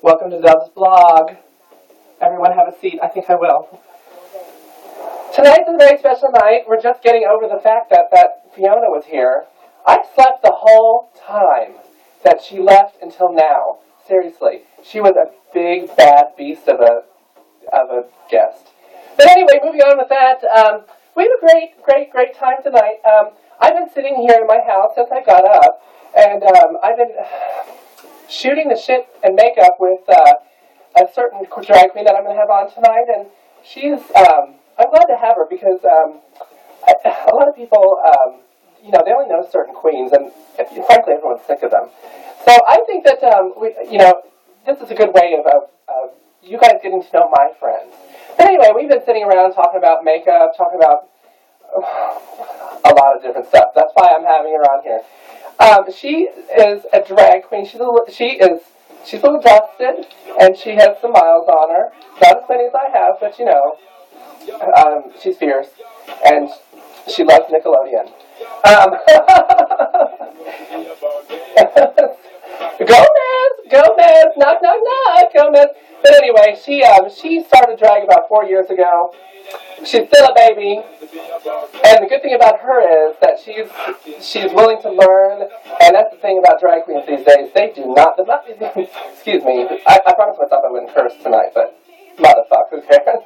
Welcome to Dove's blog. Everyone have a seat. I think I will. Tonight's a very special night. We're just getting over the fact that Fiona was here. I slept the whole time that she left until now. Seriously. She was a big, bad beast of a guest. But anyway, moving on with that, we have a great time tonight. I've been sitting here in my house since I got up, and I've been shooting the shit and makeup with a certain drag queen that I'm going to have on tonight, and she's, I'm glad to have her because a lot of people, they only know certain queens, and frankly, everyone's sick of them. So I think that, this is a good way of you guys getting to know my friends. But anyway, we've been sitting around talking about makeup, talking about a lot of different stuff. That's why I'm having her on here. She is a drag queen. She's a little dusted, and she has some miles on her. Not as many as I have, but she's fierce, and she loves Nickelodeon. Gomez, knock, Gomez. But anyway, she started drag about 4 years ago. She's still a baby, and the good thing about her is that she's willing to learn, and that's the thing about drag queens these days. They do not, excuse me, I promised myself I wouldn't curse tonight, but motherfucker, who cares?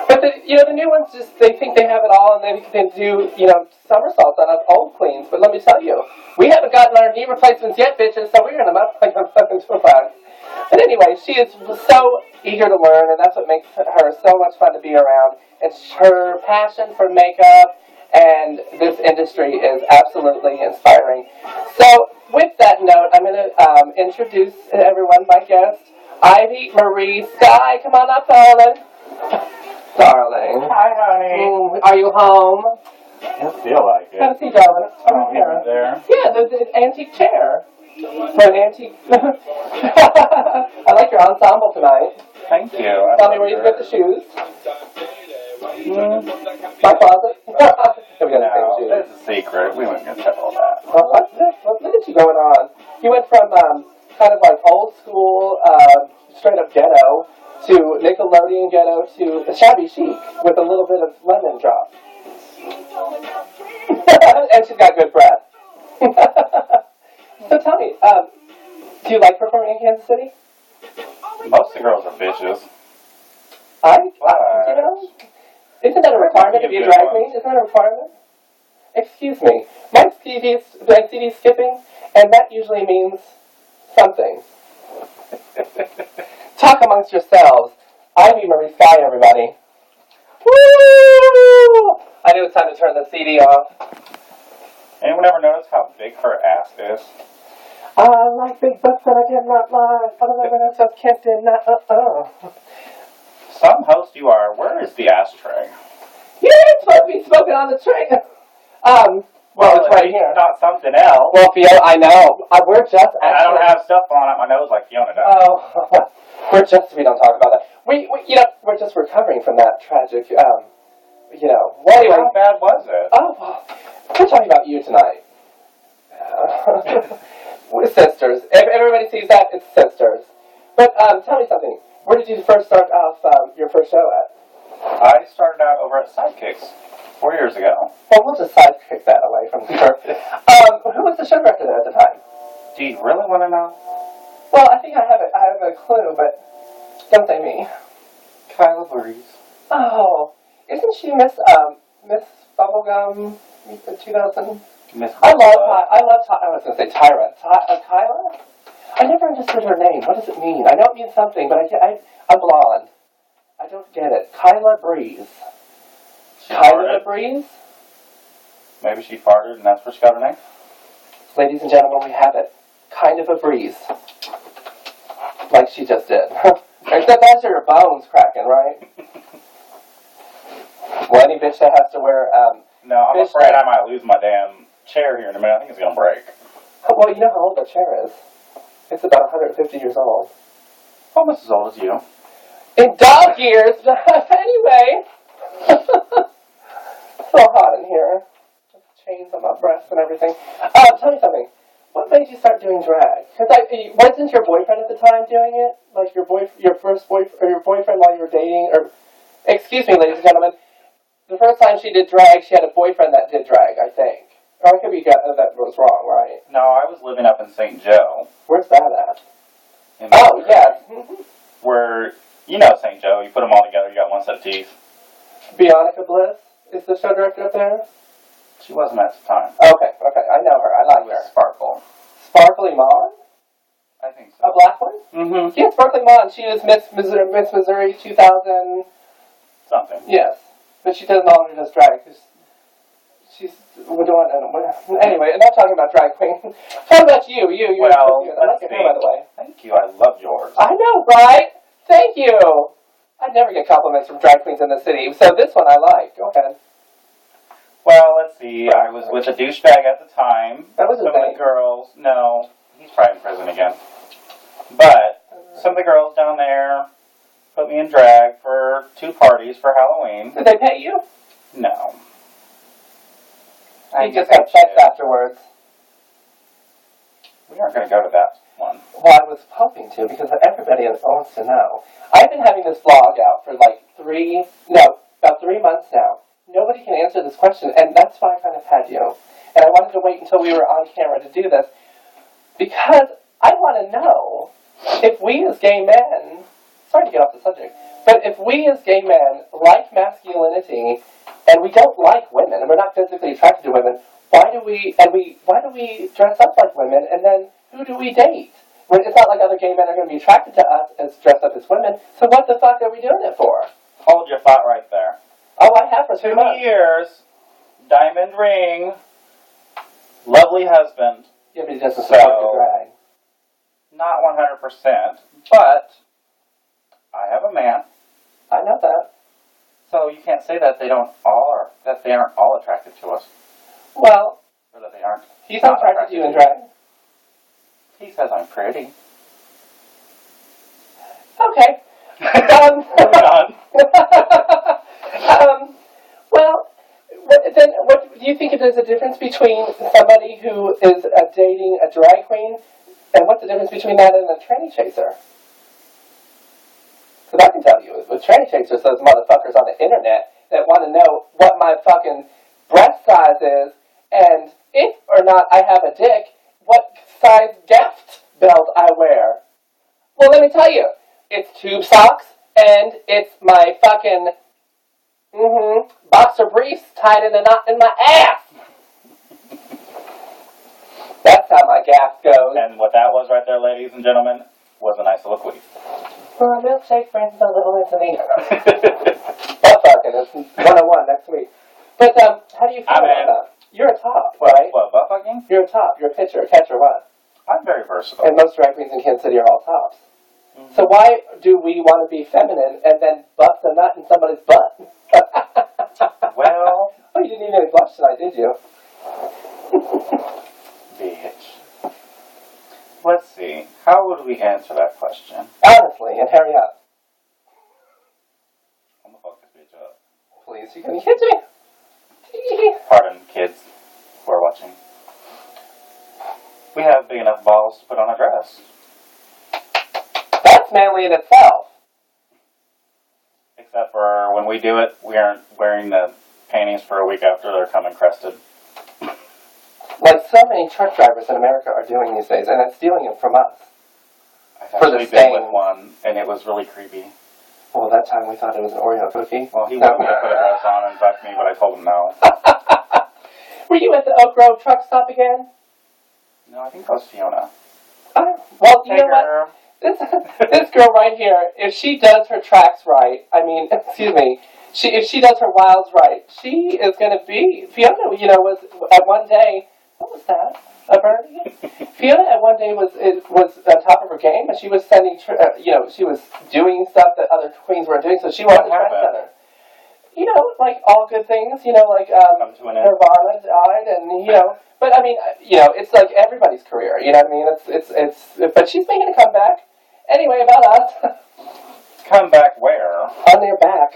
But the new ones they think they have it all, and they can do, somersaults on us old queens, but let me tell you, we haven't gotten our knee replacements yet, bitches, so we're in them up like a fucking toolbox. But anyway, she is so eager to learn, and that's what makes her so much fun to be around. It's her passion for makeup, and this industry is absolutely inspiring. So, with that note, I'm going to introduce everyone, my guest, Ivy Marie Sky. Come on up, darling. Darling. Hi, honey. Are you home? I feel like it. Have a seat, darling. Oh, here. There? Yeah, the antique chair. For an antique. I like your ensemble tonight. Thank you. Tell me where you put the shoes. My closet. No, it's a secret. We weren't going to tell all that. Well, look at you going on. You went from kind of like old school, straight up ghetto, to Nickelodeon ghetto, to shabby chic with a little bit of lemon drop. And she's got good breath. So tell me, do you like performing in Kansas City? Most of the girls are bitches. Isn't that a requirement to be a drag queen? Isn't that a requirement? Excuse me. My CD's skipping, and that usually means something. Talk amongst yourselves. Ivy Marie Sky, everybody. Woo! I knew it was time to turn the CD off. Anyone ever notice how big her ass is? I like big butts and I cannot lie. I don't know when I just can't deny. Some host you are. Where is the ashtray? Yeah, it's supposed to be smoking on the train. Well, it's right here. Not something else. Well, Fiona, I know. We're just actually... I don't have stuff falling out my nose like Fiona does. Oh, we don't talk about that. We're just recovering from that tragic, Well, anyway. How bad was it? Oh, well, we're talking about you tonight. We're sisters. If everybody sees that, it's sisters. But tell me something. Where did you first start off your first show at? I started out over at Sidekicks 4 years ago. Well, we'll just sidekick that away from her. Who was the show director there at the time? Do you really want to know? Well, I think I have a clue, but don't say me. Kyla Breeze. Oh, isn't she Miss Bubblegum 2000? I was going to say Tyra. Kyla? I never understood her name. What does it mean? I know it means something, but I'm blonde. I don't get it. Kyla Breeze. Kyla Breeze? Maybe she farted and that's where she got her name? Ladies and gentlemen, we have it. Kind of a breeze. Like she just did. Except that's your bones cracking, right? Well, any bitch that has to wear, No, I'm afraid I might lose my damn chair here in a minute. I think it's going to break. Well, you know how old the chair is. It's about 150 years old. Almost as old as you. In dog years! Anyway. So hot in here. Chains on my breasts and everything. Tell me something. What made you start doing drag? Because wasn't your boyfriend at the time doing it? Like your first boyfriend, or your boyfriend while you were dating, or excuse me, ladies and gentlemen, the first time she did drag, she had a boyfriend that did drag, I think. Or I could be that was wrong, right? No, I was living up in St. Joe. Where's that at? Oh, yes. Where, you know St. Joe, you put them all together, you got one set of teeth. Bionica Bliss is the show director up there? She wasn't at the time. Okay, I know her. I like her. Sparkle. Sparkly Mon? I think so. A black one? Mm-hmm. Yeah, Sparkly Mon. She was Miss Missouri 2000... Something. Yes. But she doesn't always just drag. We're doing... Anyway, I'm not talking about drag queen. Talking about you. You're well, I like your hair, by the way. Thank you. I love yours. I know, right? Thank you. I never get compliments from drag queens in the city, so this one I like. Go ahead. Well, let's see. I was with a douchebag at the time. That was his Some of name. the girls... No, he's probably in prison again. But some of the girls down there put me in drag for 2 parties for Halloween. Did they pay you? No. You just got checks afterwards. We aren't going to go to that one. Well, I was hoping to, because everybody wants to know. I've been having this blog out for like about 3 months now. Nobody can answer this question, and that's why I kind of had you. And I wanted to wait until we were on camera to do this, because I want to know if we as gay men, sorry to get off the subject, but if we as gay men like masculinity, and we don't like women, and we're not physically attracted to women, why do we dress up like women, and then who do we date? It's not like other gay men are going to be attracted to us as dressed up as women, so what the fuck are we doing it for? Hold your thought right there. Oh, I have for 2 months. 2 years, diamond ring, lovely husband. Yeah, but he doesn't support the drag. Not 100%, but I have a man. I know that. So you can't say that they aren't all attracted to us. Well, Or that they aren't. he's not attracted to you in drag. He says I'm pretty. Okay. Moving on. Well, what do you think there's a difference between somebody who is dating a drag queen, and what's the difference between that and a tranny chaser? Because I can tell you, with tranny chasers, those motherfuckers on the internet that want to know what my fucking breast size is, and if or not I have a dick, what size gaft belt I wear. Well, let me tell you, it's tube socks, and it's my fucking boxer briefs tied in a knot in my ass. That's how my gaff goes. And what that was right there, ladies and gentlemen, was a nice little queef. For a milkshake brings a little Italy. Butt fucking, it's 101 next week. But how do you feel about that? You're a top, right? What, butt fucking? You're a top. You're a pitcher, a catcher, what? I'm very versatile. And most drag queens in Kansas City are all tops. Mm-hmm. So why do we want to be feminine and then bust a nut in somebody's butt? Well... Oh, you didn't even blush tonight, did you? Bitch. Let's see. How would we answer that question? Honestly, and hurry up. I'm gonna fuck this bitch up. Please, you can kiss me. Pardon, kids who are watching. We have big enough balls to put on a dress. That's manly in itself. Except for when we do it, we aren't wearing the panties for a week after they're coming crested. Like so many truck drivers in America are doing these days, and it's stealing them from us. I've actually been with one, and it was really creepy. Well, that time we thought it was an Oreo cookie. Well, he wanted me to put a dress on and fuck me, but I told him no. Were you at the Oak Grove truck stop again? No, I think that was Fiona. Well, you know what? This girl right here, if she does her tracks right, I mean, excuse me, if she does her wilds right, she is going to be, Fiona, was at one day, what was that? A birdie? Fiona at one day was on top of her game, and she was sending, she was doing stuff that other queens weren't doing, so she was a trendsetter. Like all good things, like Nirvana died, and but I mean, it's like everybody's career. You know what I mean? It's but she's making a comeback. Anyway, about us. Come back where? On their back.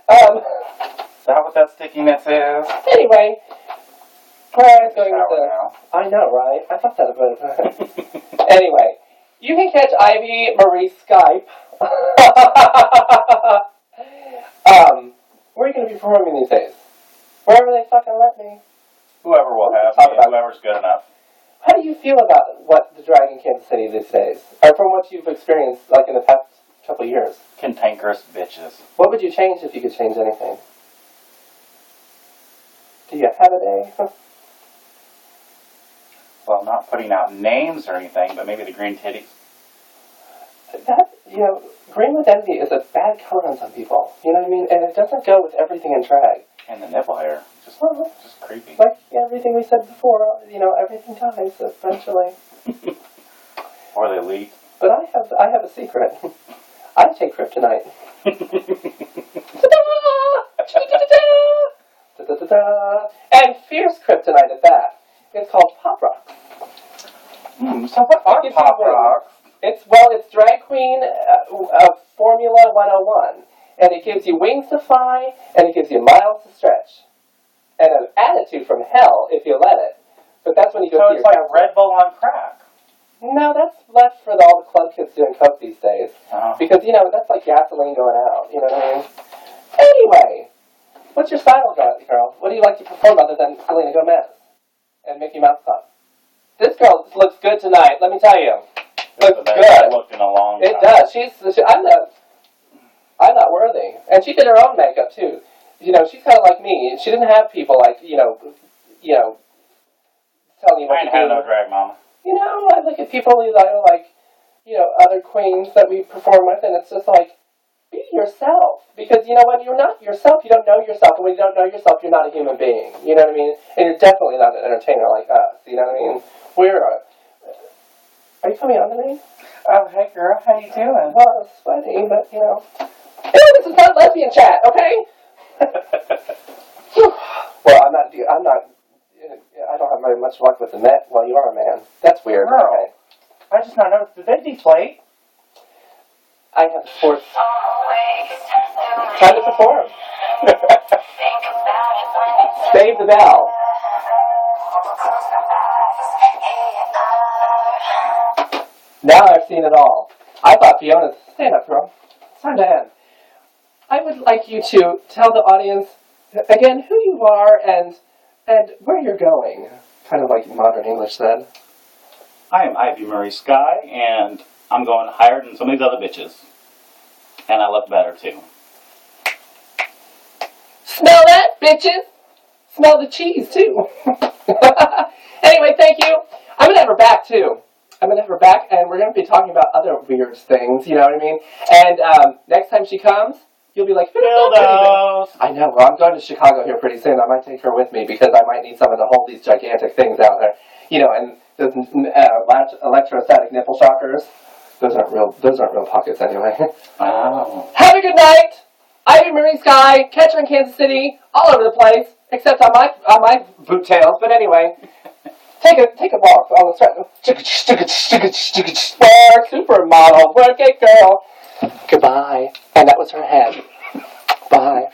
Is that what that stickiness is? Anyway, Where I was going with Shower this? now. I know, right? I thought that about it. Anyway, you can catch Ivy Marie Skype. Where are you going to be performing these days? Wherever they fucking let me. Whoever will have Talk me, about- whoever's good enough. How do you feel about what the drag in Kansas City these days? Or from what you've experienced, like in the past couple of years? Cantankerous bitches. What would you change if you could change anything? Do you have a day? Well, not putting out names or anything, but maybe the green titties. That, green with envy is a bad color on some people. You know what I mean? And it doesn't go with everything in drag. And the nipple hair. Just creepy. Like everything we said before, everything dies eventually. Or they leak. But I have a secret. I take kryptonite. And fierce kryptonite at that. It's called Pop Rocks. So what are Pop Rocks? It's Drag Queen Formula 101. And it gives you wings to fly, and it gives you miles to stretch. And an attitude from hell if you let it. But that's when you go So see it's your like counselor. Red Bull on crack. No, that's left for all the club kids doing coke these days. Because, that's like gasoline going out. You know what I mean? Anyway, what's your style, girl? What do you like to perform other than Selena Gomez and Mickey Mouse Club? This girl looks good tonight, let me tell you. Looks It's the best good. I've looked in a long time. It does. I'm not worthy. And she did her own makeup, too. She's kind of like me. She didn't have people like, telling you what I to ain't had do. no drag, mama. I look at people like, other queens that we perform with, and it's just like, be yourself. Because, when you're not yourself, you don't know yourself. And when you don't know yourself, you're not a human being. You know what I mean? And you're definitely not an entertainer like us. You know what I mean? Are you coming on to me? Oh, hey girl, how you doing? Well, I was sweaty, but, Ew, this is not lesbian chat, okay? Well, I don't have very much luck with the Met. Well, you are a man. That's weird. Girl. Okay. I just not noticed. Did they deflate? I have sports. Time to perform. Save the bell. Now I've seen it all. I thought Fiona's... Stand up, girl. It's time to end. I would like you to tell the audience, again, who you are and where you're going. Kind of like modern English said. I am Ivy Murray Sky, and I'm going higher than some of these other bitches. And I look better, too. Smell that, bitches? Smell the cheese, too. Anyway, thank you. I'm going to have her back, too. I'm going to have her back, and we're going to be talking about other weird things, you know what I mean? And next time she comes, you'll be like, Dildos! I know. Well, I'm going to Chicago here pretty soon. I might take her with me because I might need someone to hold these gigantic things out there. And those electrostatic nipple shockers, those aren't real pockets anyway. Oh. Have a good night. Ivy Marie Sky, catch her in Kansas City, all over the place, except on my boot tails. But anyway, take a walk on the street. Work, supermodel, work it, girl. Goodbye. And that was her head. Bye.